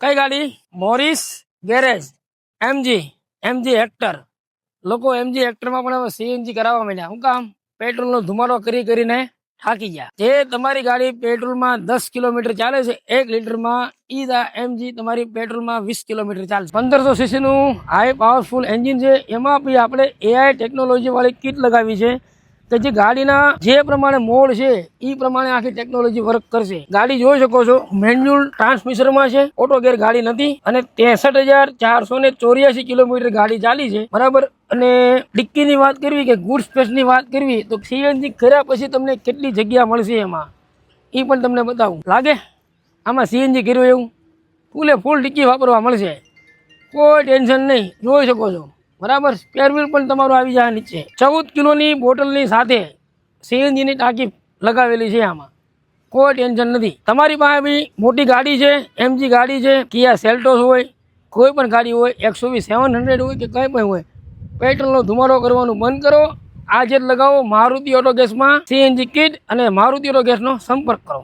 કઈ ગાડી? Morris garage MG Hector. લોકો એમજી હેક્ટરમાં પણ હવે સીએનજી કરાવવા માંડ્યા. શું કામ? પેટ્રોલનો ધુમાડો કરીને થાકી ગયા. જે તમારી ગાડી પેટ્રોલમાં 10 કિલોમીટર ચાલે છે 1 લીટરમાં, એમજી તમારી પેટ્રોલમાં 20 કિલોમીટર ચાલે છે. 1500 સીસી નું હાઈ પાવરફુલ એન્જિન છે. એમાં બી આપણે એઆઈ ટેકનોલોજી વાળી કીટ લગાવી છે કે જે ગાડીના જે પ્રમાણે મોડ છે એ પ્રમાણે આખી ટેકનોલોજી વર્ક કરશે. ગાડી જોઈ શકો છો મેન્યુઅલ ટ્રાન્સમિશનમાં છે, ઓટો ગેર ગાડી નથી અને 63,484 કિલોમીટર ગાડી ચાલી છે, બરાબર. અને ડિક્કીની વાત કરવી કે ગુડ સ્પેસની વાત કરવી તો સીએનજી કર્યા પછી તમને કેટલી જગ્યા મળશે એમાં એ પણ તમને બતાવું. લાગે આમાં સીએનજી કર્યું એવું ફૂલ ડિક્કી વાપરવા મળશે, કોઈ ટેન્શન નહીં. જોઈ શકો છો, બરાબર. સ્પેર વ્હીલ પણ તમારું આવી જાય નીચે. 14 કિલોની બોટલની સાથે સીએનજીની ટાંકી લગાવેલી છે. આમાં કોઈ ટેન્શન નથી. તમારી પાસે બી મોટી ગાડી છે, એમજી ગાડી છે, કિયા સેલ્ટોસ હોય, કોઈ પણ ગાડી હોય, 120-700 હોય કે કંઈ પણ હોય, પેટ્રોલનો ધુમાડો કરવાનું બંધ કરો. આજે જ લગાવો મારુતિ ઓટો ગેસમાં સીએનજી કિટ અને મારુતિ ઓટો ગેસનો સંપર્ક કરો.